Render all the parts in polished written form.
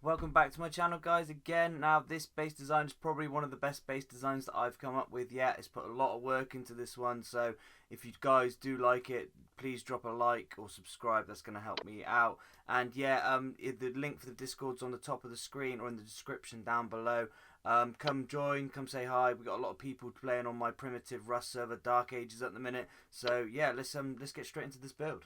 Welcome back to my channel, guys, again. Now, this base design is probably one of the best base designs that I've come up with yet. It's put a lot of work into this one, so if you guys do like it, please drop a like or subscribe. That's going to help me out. And yeah, the link for the Discord's on the top of the screen or in the description down below. Come join, come say hi. We got a lot of people playing on my primitive Rust server, Dark Ages, at the minute. So yeah, let's get straight into this build.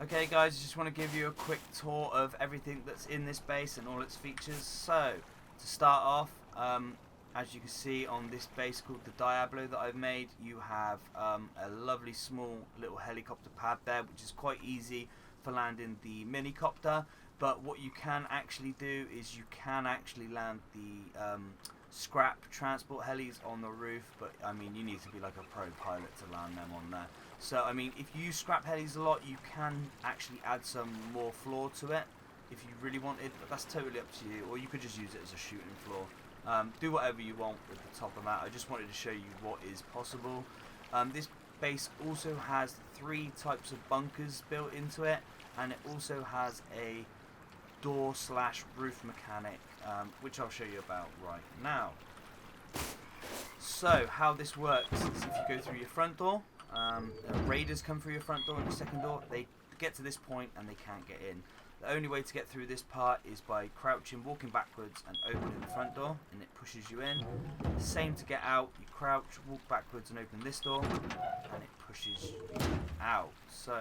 Okay guys, I just want to give you a quick tour of everything that's in this base and all its features. So, to start off, as you can see on this base called the Diablo that I've made, you have a lovely small little helicopter pad there, which is quite easy for landing the minicopter. But what you can actually do is you can actually land the scrap transport helis on the roof, but I mean you need to be like a pro pilot to land them on there. So I mean, if you use scrap helis a lot, you can actually add some more floor to it if you really wanted, but that's totally up to you, or you could just use it as a shooting floor. Do whatever you want with the top of that. I just wanted to show you what is possible. This base also has 3 types of bunkers built into it, and it also has a door slash roof mechanic, which I'll show you about right now. So how this works is if you go through your front door, raiders come through your front door and your second door, they get to this point and they can't get in. The only way to get through this part is by crouching, walking backwards and opening the front door, and it pushes you in. Same to get out, you crouch, walk backwards and open this door, and it pushes you out. So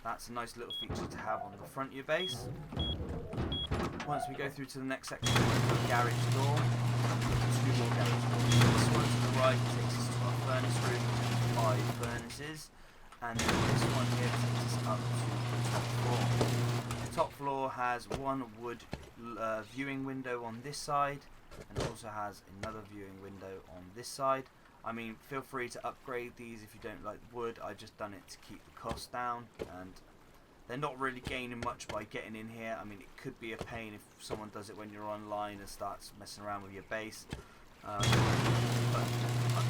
that's a nice little feature to have on the front of your base. Once we go through to the next section, garage door, 2 more garage doors. This one to the right takes us to our furnace room, 5 furnaces, and then this one here takes us up to the top floor. The top floor has 1 wood viewing window on this side, and it also has another viewing window on this side. I mean, feel free to upgrade these if you don't like wood. I just done it to keep the cost down, and they're not really gaining much by getting in here. I mean, it could be a pain if someone does it when you're online and starts messing around with your base. But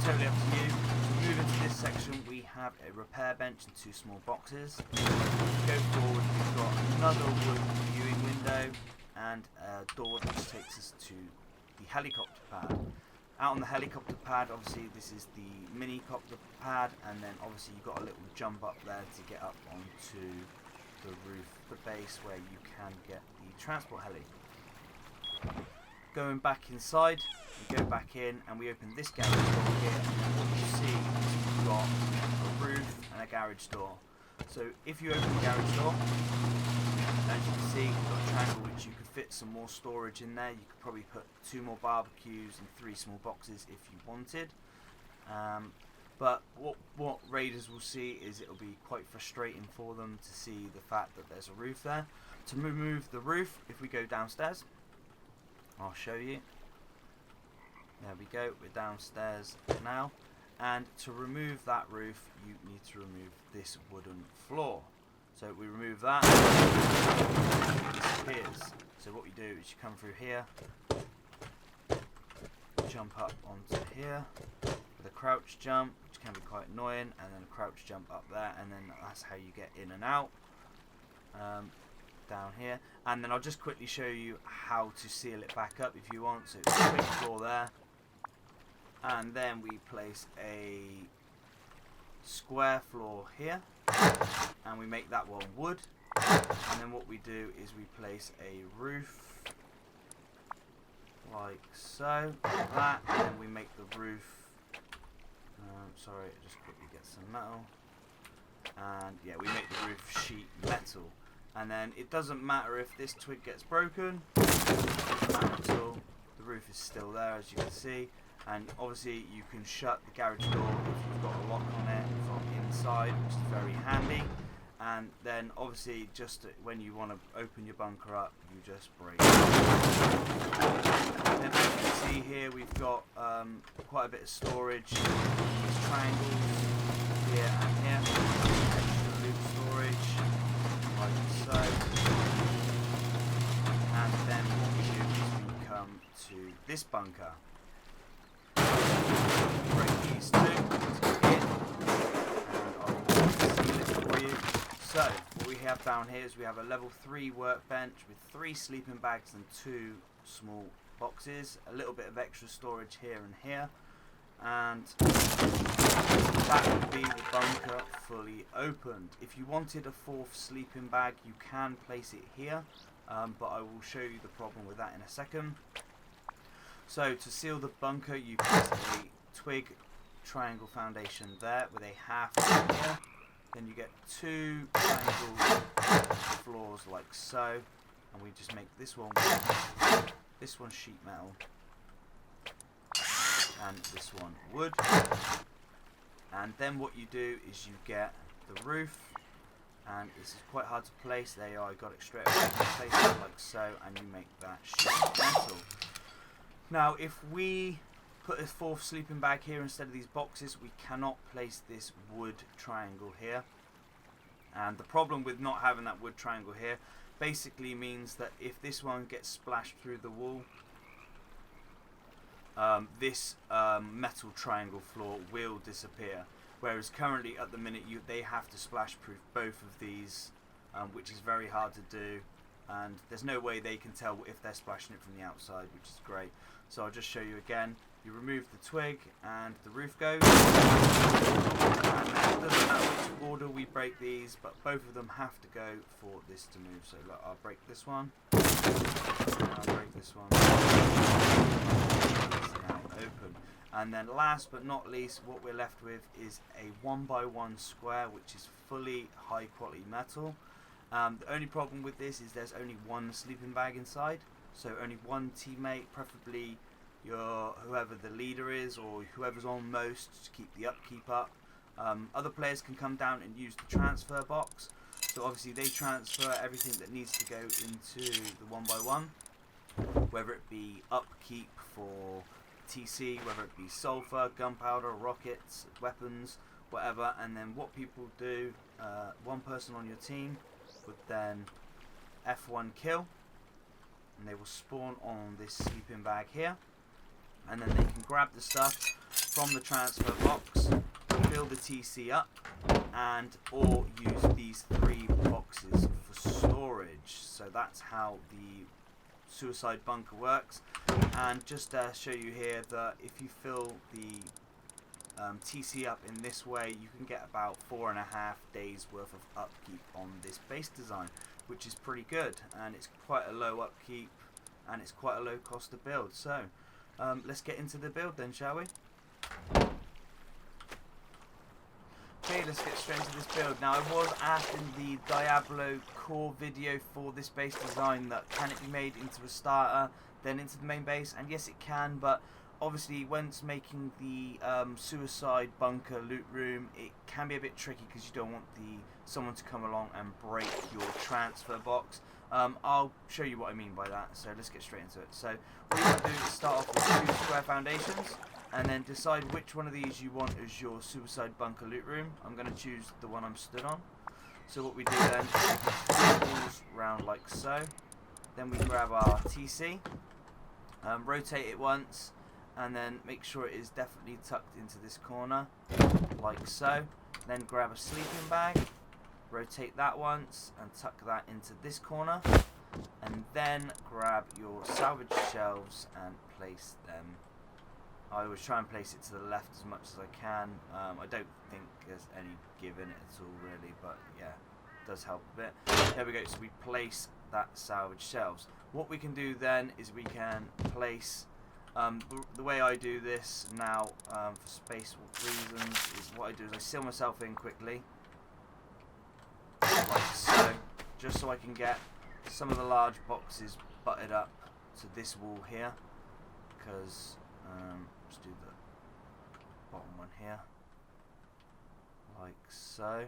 totally up to you. To move into this section, we have a repair bench and 2 small boxes. Go forward, we've got another wood viewing window and a door which takes us to the helicopter pad. Out on the helicopter pad, obviously this is the mini copter pad, and then obviously you've got a little jump up there to get up onto the roof, the base, where you can get the transport heli. Going back inside, we go back in and we open this garage door here, and what you see is we've got a roof and a garage door. So if you open the garage door, as you can see, you've got a triangle which you could fit some more storage in there. You could probably put 2 more barbecues and 3 small boxes if you wanted. But what raiders will see is it'll be quite frustrating for them to see the fact that there's a roof there. To remove the roof, if we go downstairs, I'll show you. There we go, we're downstairs now. And to remove that roof, you need to remove this wooden floor. So we remove that, it disappears. So what you do is you come through here, jump up onto here with a crouch jump, which can be quite annoying, and then a crouch jump up there, and then that's how you get in and out. Down here, and then I'll just quickly show you how to seal it back up if you want. So it's a quick floor there, and then we place a square floor here, and we make that one wood, and then what we do is we place a roof like so, like that, and then we make the roof, sorry, just quickly get some metal, and yeah, we make the roof sheet metal. And then it doesn't matter if this twig gets broken, it doesn't matter at all. The roof is still there, as you can see. And obviously you can shut the garage door if you've got a lock on it from inside, which is very handy. And then obviously just when you want to open your bunker up, you just break it. And then as you can see here, we've got quite a bit of storage. These triangles here and here, extra loot storage. Like so, and then what we do is we come to this bunker, break these two in, and I'll seal it for you. So what we have down here is we have a level 3 workbench with 3 sleeping bags and 2 small boxes, a little bit of extra storage here and here, and that would be the bunker fully opened. If you wanted a 4th sleeping bag, you can place it here, but I will show you the problem with that in a second. So to seal the bunker, you place a twig triangle foundation there with a half here. Then you get 2 triangle floors like so, and we just make this one wood, this one sheet metal, and this one wood. And then what you do is you get the roof, and this is quite hard to place. There you are, I got it straight away. You place it like so, and you make that sheet metal. Now if we put a 4th sleeping bag here instead of these boxes, we cannot place this wood triangle here. And the problem with not having that wood triangle here basically means that if this one gets splashed through the wall, this metal triangle floor will disappear, whereas currently at the minute they have to splash proof both of these, which is very hard to do, and there's no way they can tell if they're splashing it from the outside, which is great. So I'll just show you again. You remove the twig and the roof goes, and it doesn't matter which order we break these, but both of them have to go for this to move. So look, I'll break this one, I'll break this one. It's now open. And then last but not least, what we're left with is a 1x1 square, which is fully high quality metal. The only problem with this is there's only 1 sleeping bag inside, so only 1 teammate, preferably whoever the leader is or whoever's on most, to keep the upkeep up. Other players can come down and use the transfer box, so obviously they transfer everything that needs to go into the 1x1, whether it be upkeep for TC, whether it be sulfur, gunpowder, rockets, weapons, whatever. And then what people do, 1 person on your team would then F1 kill, and they will spawn on this sleeping bag here, and then they can grab the stuff from the transfer box, fill the TC up, and or use these 3 boxes for storage. So that's how the suicide bunker works. And just show you here that if you fill the TC up in this way, you can get about 4.5 days worth of upkeep on this base design, which is pretty good, and it's quite a low upkeep and it's quite a low cost to build. So let's get into the build then, shall we? Okay, let's get straight into this build. Now, I was asked in the Diablo core video for this base design that can it be made into a starter, then into the main base, and yes it can, but obviously once making the suicide bunker loot room, it can be a bit tricky because you don't want someone to come along and break your transfer box. I'll show you what I mean by that, so let's get straight into it. So what you want to do is start off with 2 square foundations, and then decide which one of these you want as your suicide bunker loot room. I'm going to choose the one I'm stood on. So what we do then is we put 3 walls round like so. Then we grab our TC, rotate it once, and then make sure it is definitely tucked into this corner, like so. Then grab a sleeping bag, rotate that once, and tuck that into this corner. And then grab your salvage shelves and place them. I always try and place it to the left as much as I can. I don't think there's any give in it at all really, but yeah, it does help a bit. There we go, so we place that salvage shelves. What we can do then is we can place, the way I do this now for space reasons, is what I do is I seal myself in quickly, like so, just so I can get some of the large boxes butted up to this wall here, because let's do the bottom one here, like so,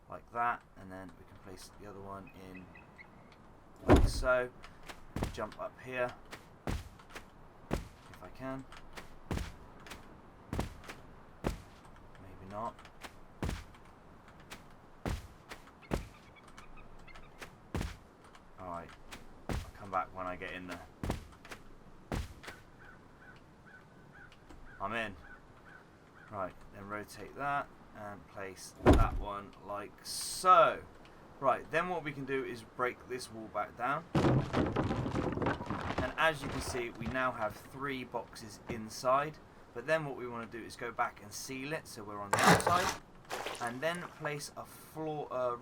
like that, and then we can place the other one in like so. Jump up here if I can, maybe not. Alright, I'll come back when I get in there. I'm in. Right, then rotate that and place that one like so. Right, then what we can do is break this wall back down. And as you can see, we now have 3 boxes inside. But then what we want to do is go back and seal it so we're on the outside. And then place a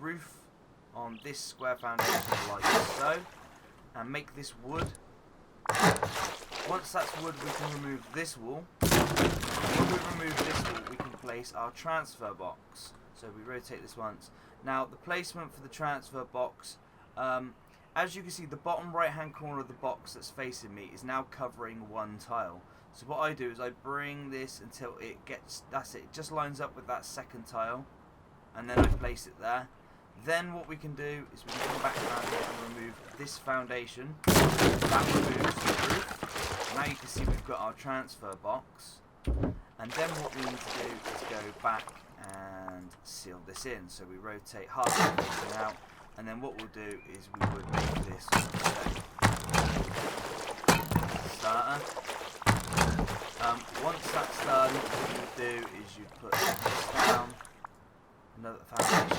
roof on this square foundation like so. And make this wood. Once that's wood, we can remove this wall. When we remove this wall, we can place our transfer box. So we rotate this once. Now, the placement for the transfer box, as you can see, the bottom right hand corner of the box that's facing me is now covering 1 tile. So what I do is I bring this until it gets, that's it just lines up with that 2nd tile, and then I place it there. Then what we can do is we can come back around here and remove this foundation. That removes the roof. Now you can see we've got our transfer box. And then what we need to do is go back and seal this in. So we rotate half the facing out, and then what we'll do is we would make this starter. Once that's done, what you do is you put this down, another foundation,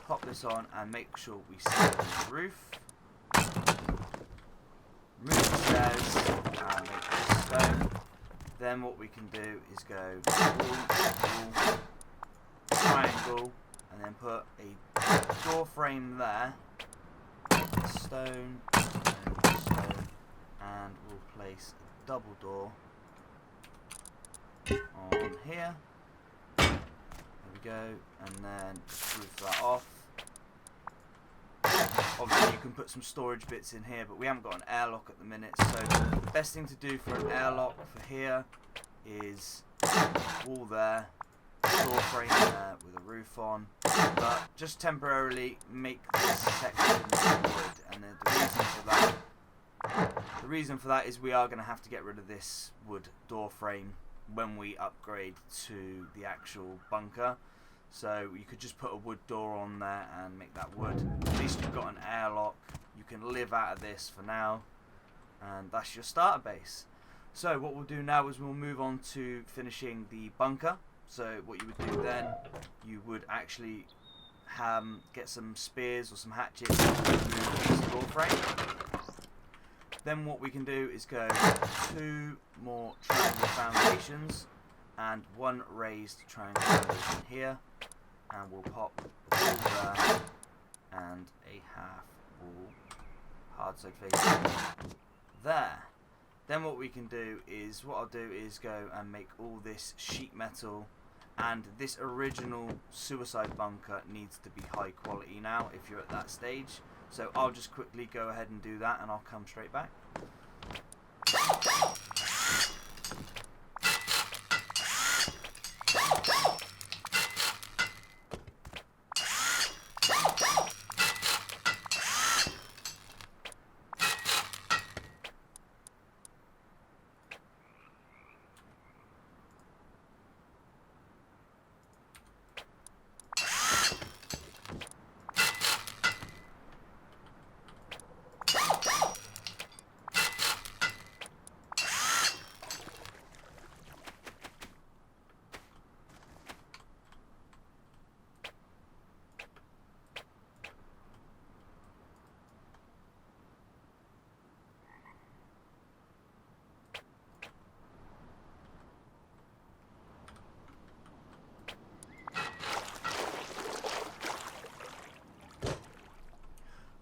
pop this on, and make sure we seal the roof. Remove the stairs and make this stone. Then what we can do is go wall, triangle, and then put a door frame there, stone, and we'll place a double door on here. There we go, and then roof that off. Obviously you can put some storage bits in here, but we haven't got an airlock at the minute, so the best thing to do for an airlock for here is wall there, door frame there with a roof on, but just temporarily make this section wood. And then the reason for that is we are going to have to get rid of this wood door frame when we upgrade to the actual bunker. So you could just put a wood door on there and make that wood. At least you've got an airlock. You can live out of this for now, and that's your starter base. So what we'll do now is we'll move on to finishing the bunker. So what you would do then, you would actually get some spears or some hatchets to remove this floor frame. Then what we can do is go 2 more triangle foundations and 1 raised triangle foundation here, and we'll pop a wall there and a half wall hard side facing there. Then what we can do is, what I'll do is go and make all this sheet metal, and this original suicide bunker needs to be high quality now if you're at that stage. So I'll just quickly go ahead and do that, and I'll come straight back.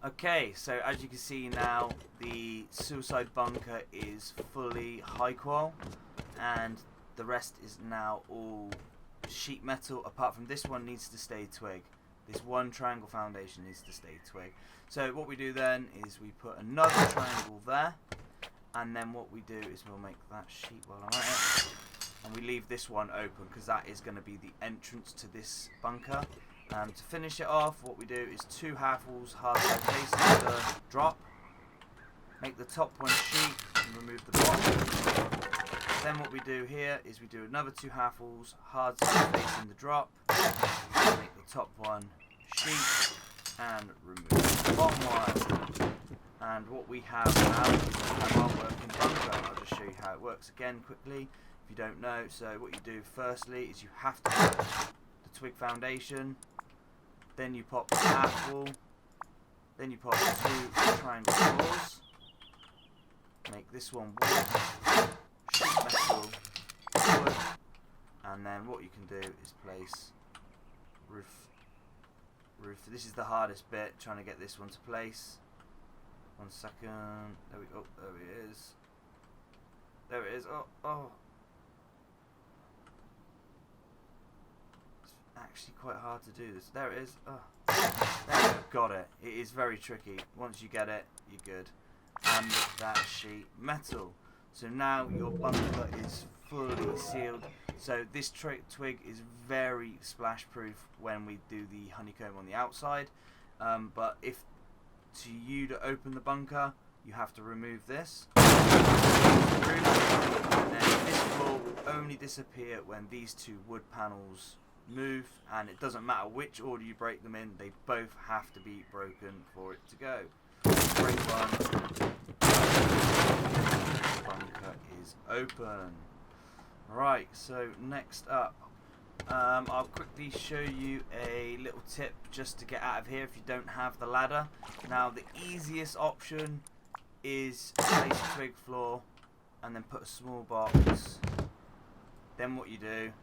Okay, so as you can see now, the suicide bunker is fully high qual, and the rest is now all sheet metal, apart from this one needs to stay twig. This one triangle foundation needs to stay twig. So what we do then is we put another triangle there, and then what we do is we'll make that sheet while I'm at it, and we leave this one open because that is going to be the entrance to this bunker. To finish it off, what we do is 2 half walls hard side facing the drop, make the top one sheet and remove the bottom. Then what we do here is we do another 2 half walls hard side facing the drop, make the top one sheet and remove the bottom one. And what we have now is our working bunker. I'll just show you how it works again quickly if you don't know. So what you do firstly is you have to put the twig foundation, then you pop the half wall, then you pop 2 triangle floors, make this one wood, sheet metal, wood, and then what you can do is place roof. This is the hardest bit, trying to get this one to place. 1 second, there we go, there it is. There it is, oh. Actually quite hard to do this. There it is. Oh. There we go. Got it. It is very tricky. Once you get it, you're good. And that sheet metal. So now your bunker is fully sealed. So this twig is very splash proof when we do the honeycomb on the outside. But if to you to open the bunker, you have to remove this. And then this floor will only disappear when these 2 wood panels move, and it doesn't matter which order you break them in, they both have to be broken for it to go. Break one, bunker is open. Right, so next up, I'll quickly show you a little tip just to get out of here if you don't have the ladder. Now the easiest option is place a twig floor and then put a small box. Then what you do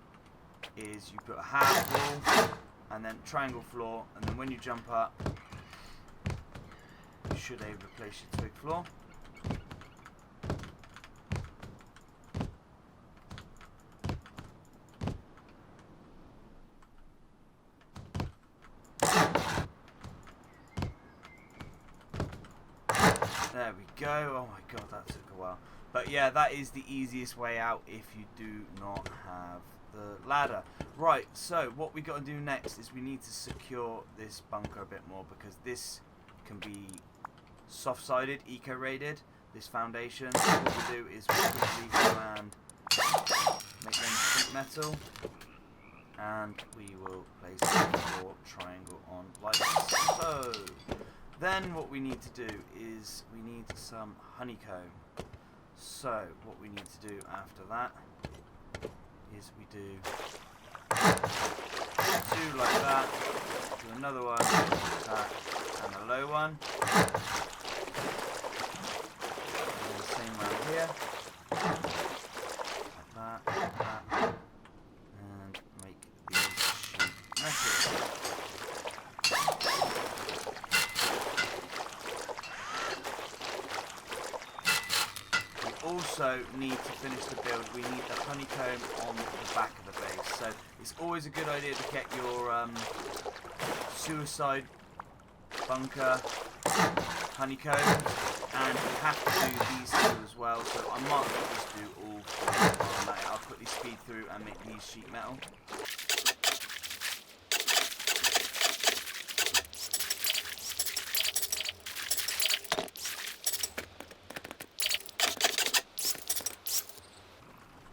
is you put a half wall and then triangle floor, and then when you jump up you should able to place your twig floor. There we go. Oh my god, that took a while. But yeah, that is the easiest way out if you do not have the ladder. Right, so what we got to do next is we need to secure this bunker a bit more, because this can be soft-sided, eco-rated, this foundation. So what we do is we quickly go and make them sheet metal, and we will place the floor triangle on like so. Then what we need to do is we need some honeycomb. So what we need to do after that is we do 2 like that, do another one, that, and a low one. And the same around here. Like that, and make these sheet metal. Also need to finish the build, we need the honeycomb on the back of the base. So it's always a good idea to get your suicide bunker honeycomb, and you have to do these two as well. So I might as well just do all four. I'll quickly speed through and make these sheet metal.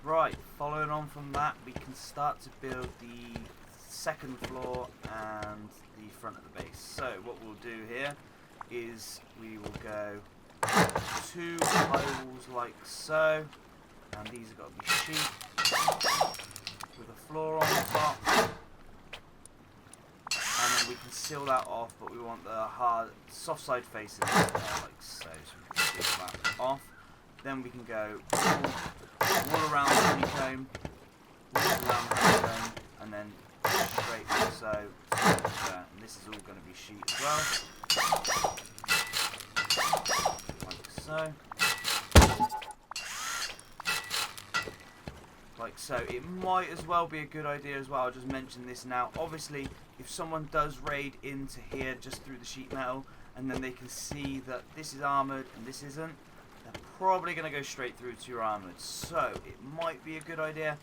Right, following on from that, we can start to build the second floor and the front of the base. So what we'll do here is we will go 2 high walls like so, and these have got to be sheet with a floor on the top, and then we can seal that off, but we want the hard soft side facing like so, so we can seal that off. Then we can go all around the honeycomb, all around the honeycomb, and then straight like so. And this is all going to be sheet as well, like so. Like so. It might as well be a good idea as well, I'll just mention this now. Obviously, if someone does raid into here just through the sheet metal, and then they can see that this is armoured and this isn't, they're probably going to go straight through to your armoured. So it might be a good idea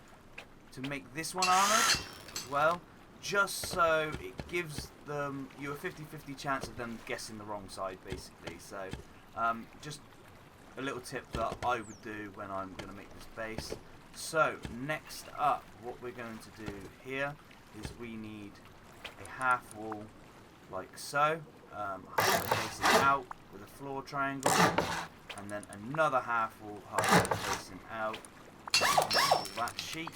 to make this one armoured as well, just so it gives them you a 50-50 chance of them guessing the wrong side, basically. So just a little tip that I would do when I'm going to make this base. So next up, what we're going to do here is we need a half wall like so, halfway facing out with a floor triangle, and then another half wall halfway facing out, that sheet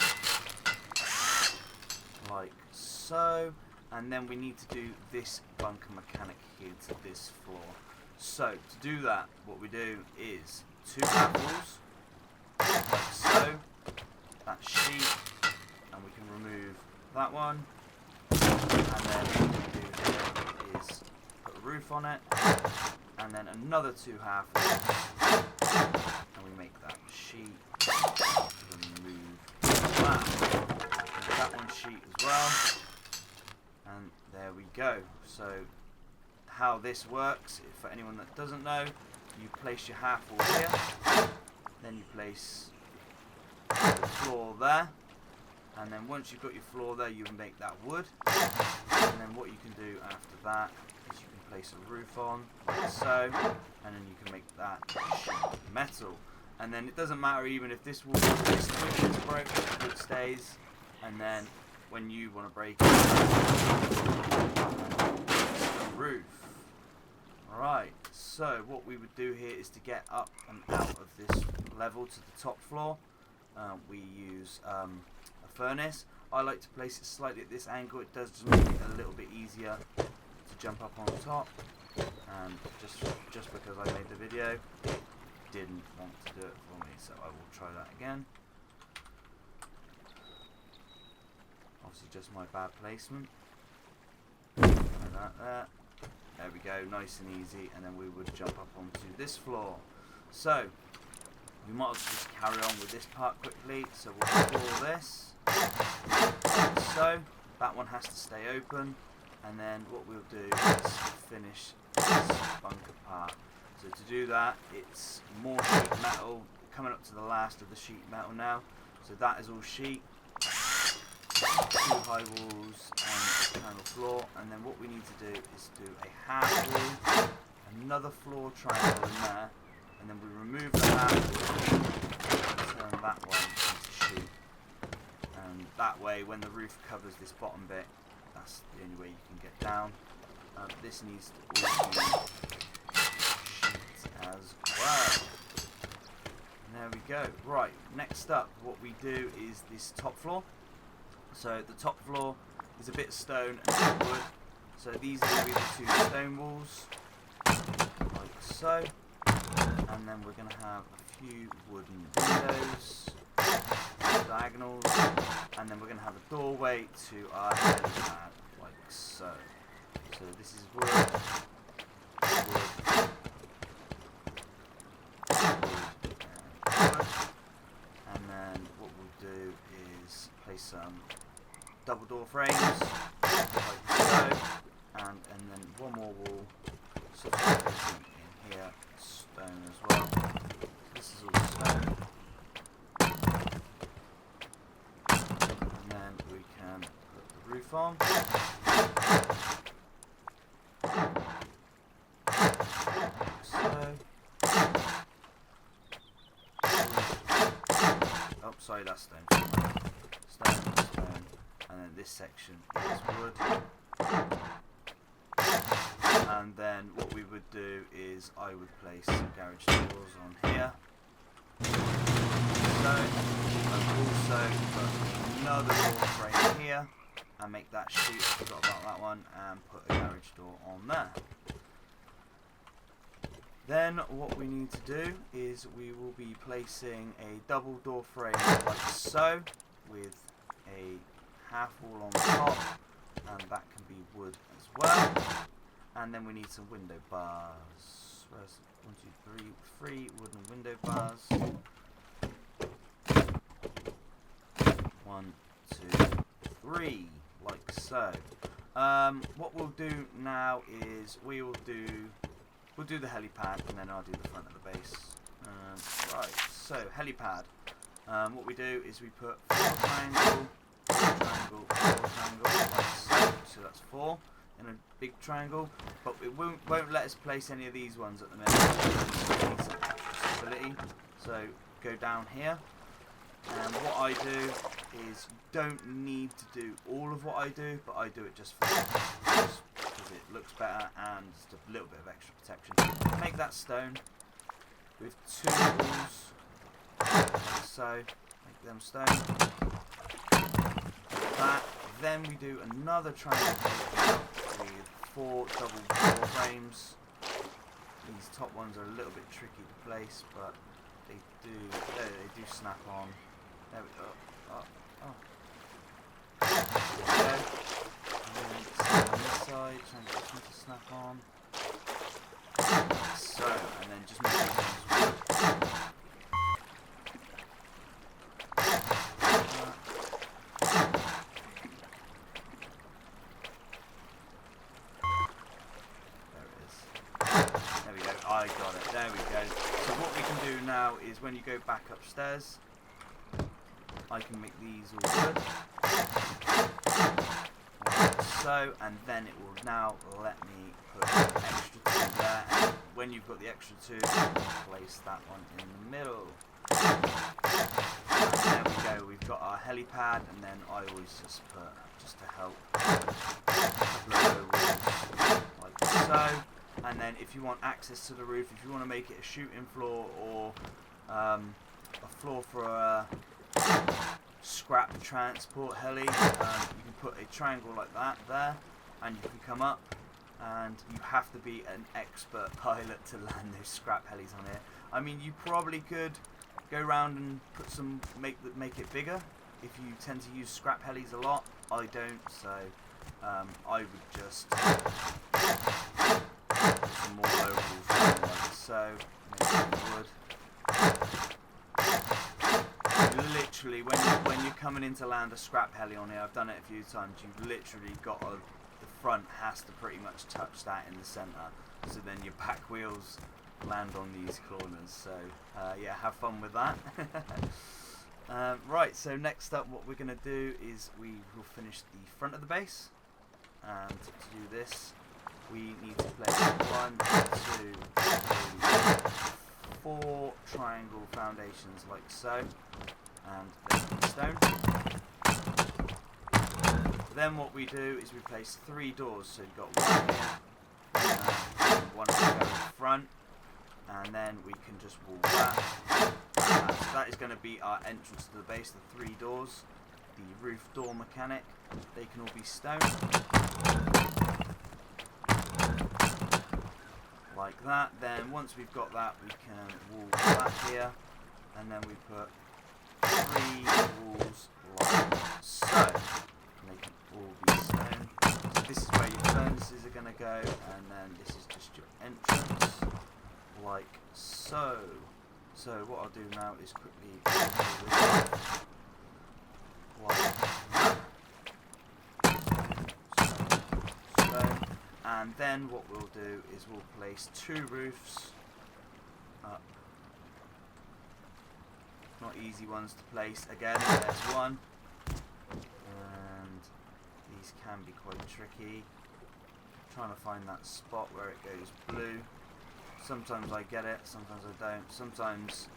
like so, and then we need to do this bunker mechanic here to this floor. So to do that, what we do is 2 half walls like so, that sheet, and we can remove that one, and then what we do here is put a roof on it, and then another 2 half walls, and we make that sheet, remove that one sheet as well, and there we go. So how this works, for anyone that doesn't know, you place your half wall here, then you place the floor there, and then once you've got your floor there, you make that wood, and then what you can do after that is you can place a roof on like so, and then you can make that sheet metal. And then it doesn't matter even if this wall, this wood is broken, the wood stays, and then when you want to break it, the roof. Alright, so what we would do here is to get up and out of this level to the top floor, we use a furnace. I like to place it slightly at this angle, it does just make it a little bit easier to jump up on top, and just because I made the video, it didn't want to do it for me, so I will try that again. Obviously just my bad placement. Like that there. There we go, nice and easy, and then we would jump up onto this floor. So we might as well just carry on with this part quickly. So we'll floor this like so. That one has to stay open, and then what we'll do is finish this bunker part. So to do that, it's more sheet metal, coming up to the last of the sheet metal now. So that is all sheet, 2 high walls and panel floor, and then what we need to do is do a half wall, another floor triangle in there, and then we remove the half wall and turn that one into sheet. And that way, when the roof covers this bottom bit, that's the only way you can get down. This needs to all be sheet as well. And there we go. Right, next up, what we do is this top floor. So the top floor is a bit of stone and a bit of wood, So these are going to be the 2 stone walls, like so. And then we're going to have a few wooden windows, diagonals, and then we're going to have a doorway to our helipad, like so. So this is wood, wood, and then what we'll do is place some double door frames, like so, and then one more wall, so facing in here, stone as well. This is all stone, and then we can put the roof on. Oh, sorry, that's stone. Stone, stone, and then this section is wood. And then what we would do is I would place some garage doors on here. So I would also put another door frame here and make that sheet, I forgot about that one, and put a garage door on there. Then what we need to do is we will be placing a double door frame like so, with a half wall on top, and that can be wood as well. And then we need some window bars. Where's 1, 2, 3 wooden window bars. 1, 2, 3, like so. What we'll do now is we'll do the helipad, and then I'll do the front of the base. Right, so helipad. What we do is we put 4 triangle, 4 triangle, 4 triangle, like so. So that's 4 in a big triangle, but it won't let us place any of these ones at the minute. We need some accessibility. So go down here, and what I do is you don't need to do all of what I do, but I do it just for because it looks better and just a little bit of extra protection. Make that stone with 2 walls, like so. Make them stone. Like that. Then we do another triangle with 4 double door frames. These top ones are a little bit tricky to place, but they do snap on. There we go. There we go. And then on this side, try and get them to snap on. Like so, and then just make these ones wood. I got it, there we go. So what we can do now is when you go back upstairs, I can make these all wood, like so, and then it will now let me put an extra 2 there, and when you've got the extra 2, you can place that one in the middle. And there we go, we've got our helipad, and then I always just put, just to help, a couple of low walls, like so. And then if you want access to the roof, if you want to make it a shooting floor or a floor for a scrap transport heli, you can put a triangle like that there, and you can come up, and you have to be an expert pilot to land those scrap helis on here. I mean, you probably could go around and put some, make it bigger if you tend to use scrap helis a lot. I don't, so I would just some more locals like so, make some wood. Literally, when you're coming in to land a scrap heli on here, I've done it a few times, you've literally got the front has to pretty much touch that in the centre, so then your back wheels land on these corners. So yeah, have fun with that. Right, so next up what we're going to do is we will finish the front of the base, and to do this we need to place 1, 2, 3, 4 triangle foundations like so, and then stone. Then what we do is we place 3 doors, so you've got 1 here, and 1 here in front, and then we can just wall that. So that is going to be our entrance to the base, the 3 doors. The roof door mechanic, they can all be stone. like that. Then once we've got that, we can wall that here, and then we put 3 walls like so, and they can all be stone. So this is where your furnaces are going to go, and then this is just your entrance, like so. So what I'll do now is quickly like that. So, and then what we'll do is we'll place 2 roofs up. Not easy ones to place. Again, there's one, and these can be quite tricky. Trying to find that spot where it goes blue. Sometimes I get it, sometimes I don't. Sometimes,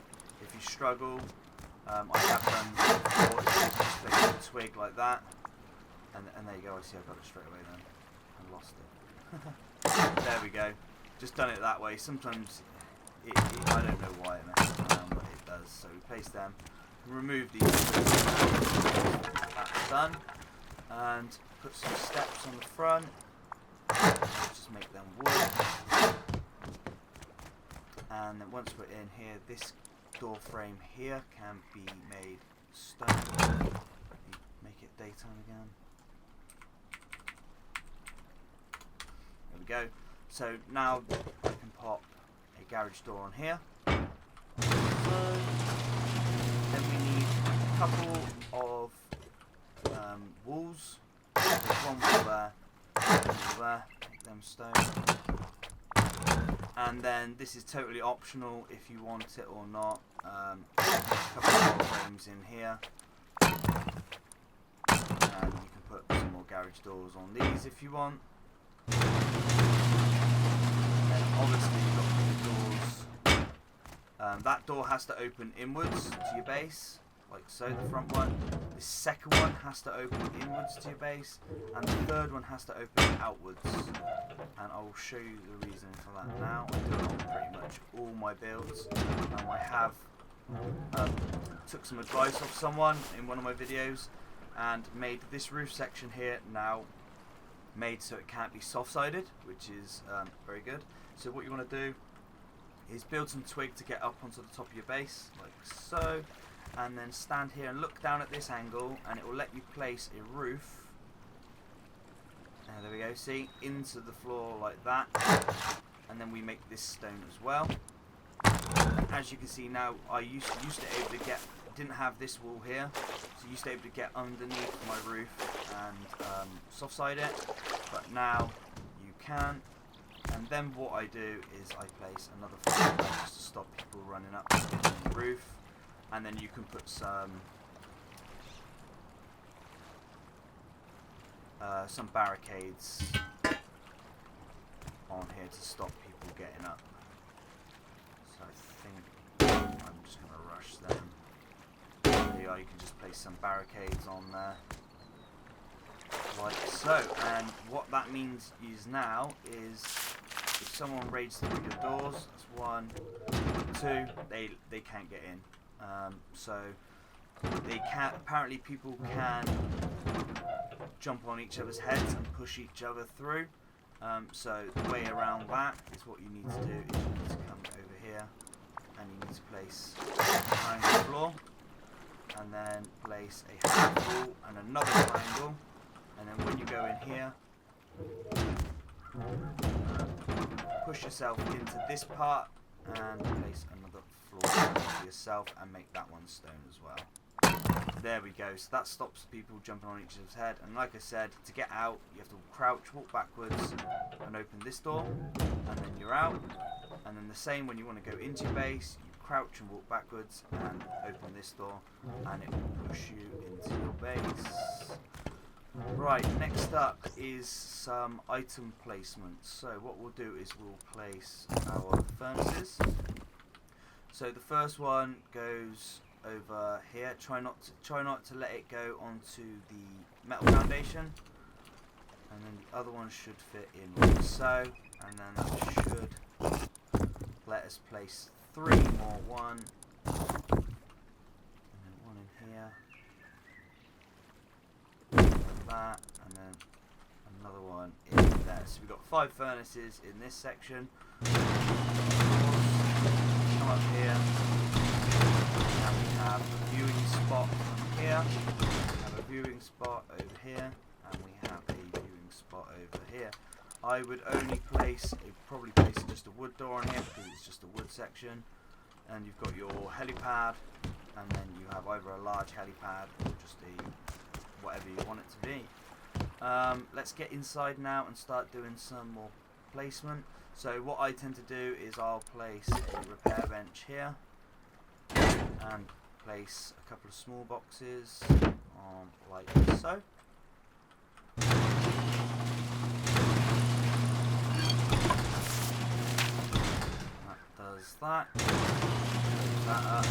if you struggle, I have done before, just place a twig like that, and there you go. I see I got it straight away then. I lost it. There we go. Just done it that way. Sometimes I don't know why it messes around, but it does. So we place them, remove these. That's done, and put some steps on the front. Just make them wood. And then once we're in here, this door frame here can be made stone. Make it daytime again. There we go. So now I can pop a garage door on here. Then we need a couple of walls. There's one wall there, one wall there. Make them stone. And then this is totally optional if you want it or not. A couple more frames in here, and you can put some more garage doors on these if you want. And then obviously you've got the doors. That door has to open inwards to your base, like so, the front one. The second one has to open inwards to your base, and the third one has to open outwards. And I'll show you the reason for that now. I do it on pretty much all my builds. I have took some advice off someone in one of my videos and made this roof section here now made so it can't be soft-sided, which is very good. So what you want to do is build some twig to get up onto the top of your base, like so, and then stand here and look down at this angle, and it will let you place a roof. There we go, see, into the floor like that, and then we make this stone as well. And as you can see now, I used to be able to get, didn't have this wall here, so I used to be able to get underneath my roof and soft side it, but now you can. And then what I do is I place another floor just to stop people running up and getting on the roof, and then you can put some barricades on here to stop people getting up. So I think I'm just going to rush them. There you are, you can just place some barricades on there, like so. And what that means is now is if someone raids through your doors, that's 1, 2, they can't get in. So they can't. Apparently, people can jump on each other's heads and push each other through. So the way around that is what you need to do is you need to come over here and you need to place a triangle floor, and then place a half wall and another triangle, and then when you go in here, push yourself into this part and place another floor for yourself and make that one stone as well. There we go, so that stops people jumping on each other's head. And like I said, to get out you have to crouch, walk backwards and open this door, and then you're out. And then the same when you want to go into your base, you crouch and walk backwards and open this door, and it will push you into your base. Right, next up is some item placement. So what we'll do is we'll place our furnaces. So the first one goes over here. Try not to let it go onto the metal foundation, and then the other one should fit in like so, and then that should let us place 3 more. 1, and then 1 in here, like that, and then another one in there. furnace. We've got 5 furnaces in this section. Come up here. Now we have a viewing spot here. We have a viewing spot over here, and we have a viewing spot over here. I would only probably place just a wood door on here because it's just a wood section. And you've got your helipad, and then you have either a large helipad or just whatever you want it to be. Let's get inside now and start doing some more placement. So what I tend to do is I'll place a repair bench here and place a couple of small boxes on like so. That does that. Close that up.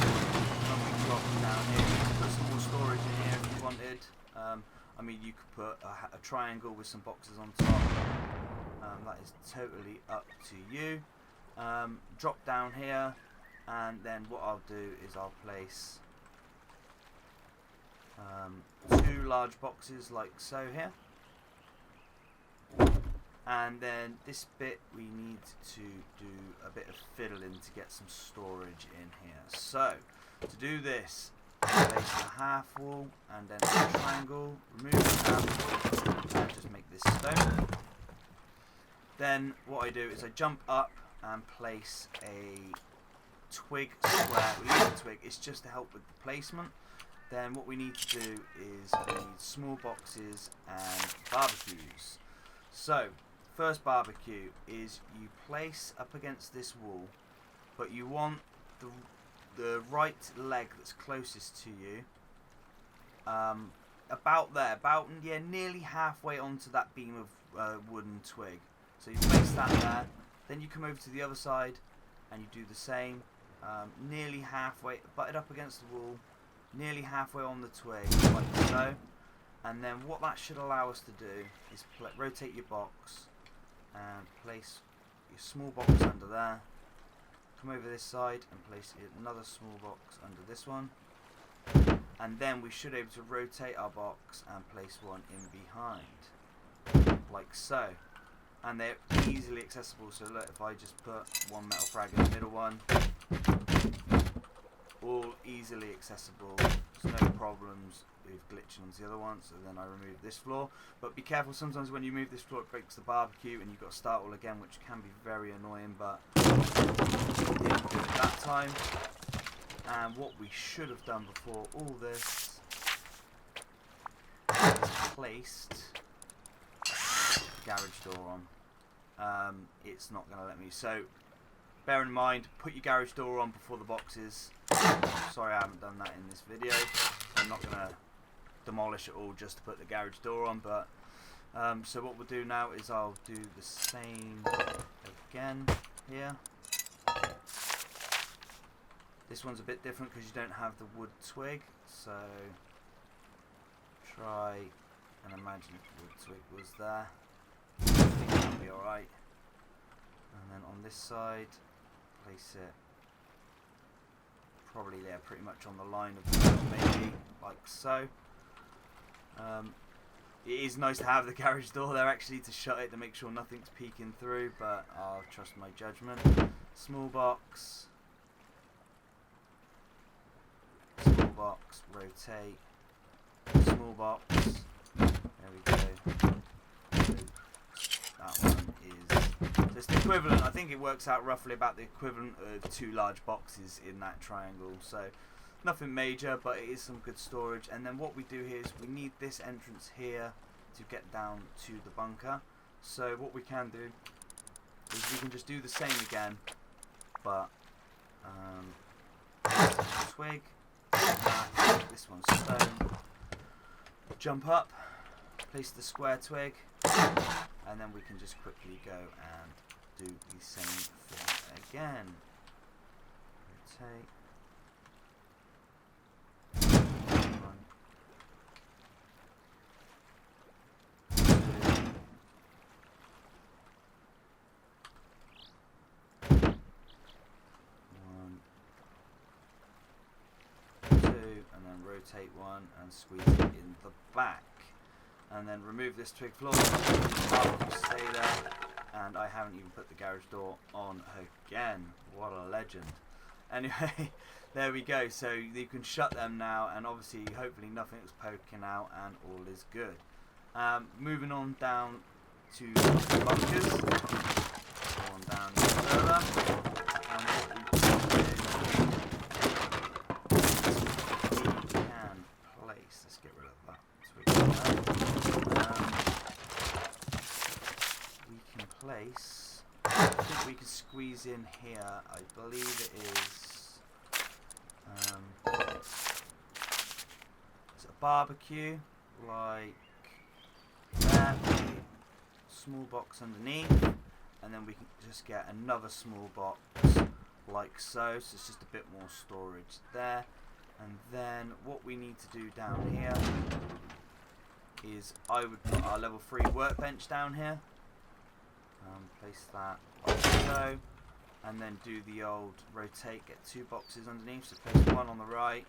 When we drop down here, you can put some more storage in here if you wanted. I mean, you could put a triangle with some boxes on top. That is totally up to you. Drop down here, and then what I'll do is I'll place 2 large boxes like so here. And then this bit we need to do a bit of fiddling to get some storage in here. So, to do this, place a half wall and then a triangle, remove the half wall and just make this stone. Then what I do is I jump up and place a twig square. We leave a twig, it's just to help with the placement. Then what we need to do is we need small boxes and barbecues. So, first barbecue is you place up against this wall, but you want the right leg that's closest to you about there, nearly halfway onto that beam of wooden twig. So you place that there, then you come over to the other side and you do the same, nearly halfway, butted up against the wall, nearly halfway on the twig, like so. And then what that should allow us to do is rotate your box and place your small box under there. Come over this side and place another small box under this one. And then we should be able to rotate our box and place one in behind. Like so. And they're easily accessible, so look, if I just put one metal frag in the middle one, all easily accessible, there's no problems with glitching onto the other one. So then I remove this floor, but be careful, sometimes when you move this floor it breaks the barbecue and you've got to start all again, which can be very annoying, but didn't do it that time. And what we should have done before all this is placed garage door on. It's not going to let me, so bear in mind, put your garage door on before the boxes. Sorry I haven't done that in this video. I'm not going to demolish it all just to put the garage door on, but so what we'll do now is I'll do the same again here. This one's a bit different because you don't have the wood twig, so try and imagine if the wood twig was there. I think that'll be alright. And then on this side, place it probably there, pretty much on the line of the metal, maybe like so. It is nice to have the garage door there actually to shut it to make sure nothing's peeking through, but I'll trust my judgment. Small box, rotate, small box, there we go. That one is just the equivalent, I think it works out roughly about the equivalent of 2 large boxes in that triangle, so nothing major, but it is some good storage. And then what we do here is we need this entrance here to get down to the bunker. So what we can do is we can just do the same again, but twig, this one's stone, jump up, place the square twig, and then we can just quickly go and do the same thing again. Rotate. One, two, and then rotate one and squeeze it in the back. And then remove this twig floor, stay there, haven't even put the garage door on again. What a legend. Anyway, there we go. So you can shut them now, and obviously hopefully nothing's poking out and all is good. Moving on down to the bunkers. Go on down even further. And what we can place. Let's get rid of that. We can place. I think we can squeeze in here. I believe it is. It's a barbecue, like that. Small box underneath, and then we can just get another small box, like so. So it's just a bit more storage there. And then what we need to do down here is I would put our level 3 workbench down here. Place that like so, and then do the old rotate, get 2 boxes underneath, so place one on the right,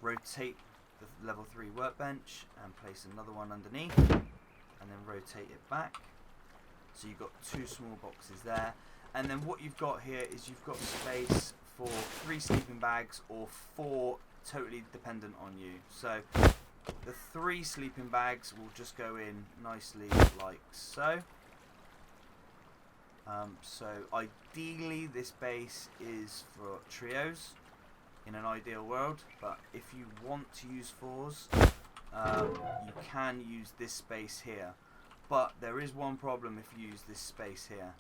rotate the level 3 workbench and place another one underneath, and then rotate it back, so you've got 2 small boxes there. And then what you've got here is you've got space for 3 sleeping bags or 4, totally dependent on you. So the 3 sleeping bags will just go in nicely like so. So ideally this base is for trios in an ideal world, but if you want to use 4s, you can use this space here. But there is one problem if you use this space here,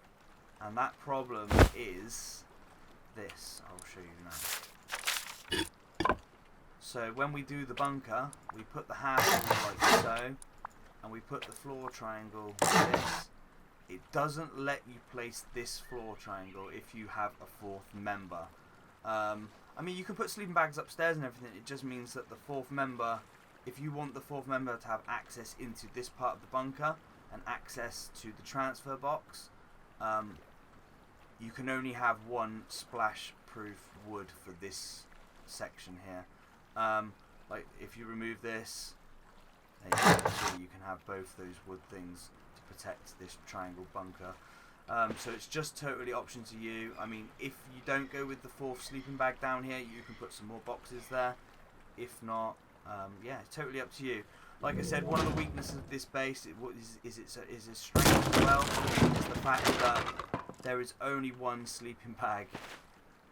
and that problem is this. I'll show you now. So when we do the bunker, we put the half like so, and we put the floor triangle like this. It doesn't let you place this floor triangle if you have a 4th member. I mean, you can put sleeping bags upstairs and everything. It just means that the 4th member, if you want the 4th member to have access into this part of the bunker and access to the transfer box, you can only have 1 splash-proof wood for this section here. Like if you remove this, then you can have both those wood things to protect this triangle bunker. So it's just totally option to you. I mean, if you don't go with the 4th sleeping bag down here, you can put some more boxes there. If not, yeah, it's totally up to you. Like I said, one of the weaknesses of this base is its strength as well. Is the fact that there is only 1 sleeping bag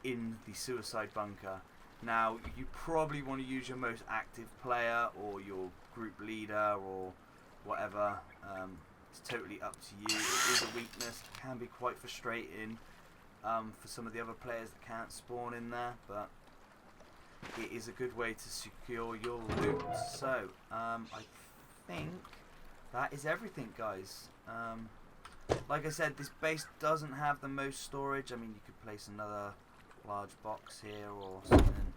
in the suicide bunker. Now, you probably want to use your most active player or your group leader or whatever. It's totally up to you. It is a weakness. It can be quite frustrating for some of the other players that can't spawn in there, but it is a good way to secure your loot. So, I think that is everything, guys. Like I said, this base doesn't have the most storage. I mean, you could place another large box here or something.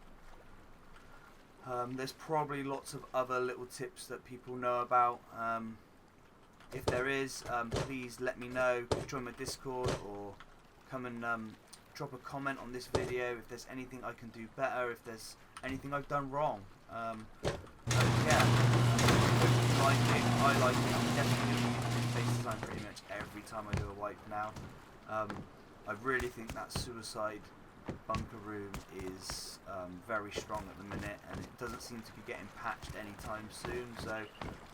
There's probably lots of other little tips that people know about. If there is, please let me know. Join my Discord or come and drop a comment on this video if there's anything I can do better, if there's anything I've done wrong. Yeah, I like it. I'm definitely going to use base design pretty much every time I do a wipe now. I really think that suicide bunker room is very strong at the minute, and it doesn't seem to be getting patched anytime soon, so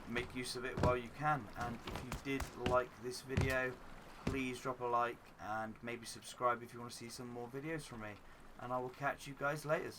make use of it while you can. And if you did like this video, please drop a like and maybe subscribe if you want to see some more videos from me, and I will catch you guys later.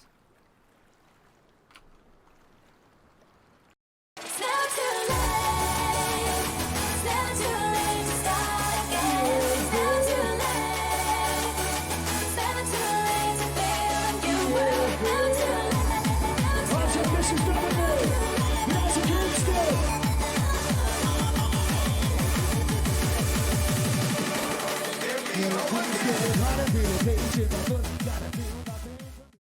How to be a patient,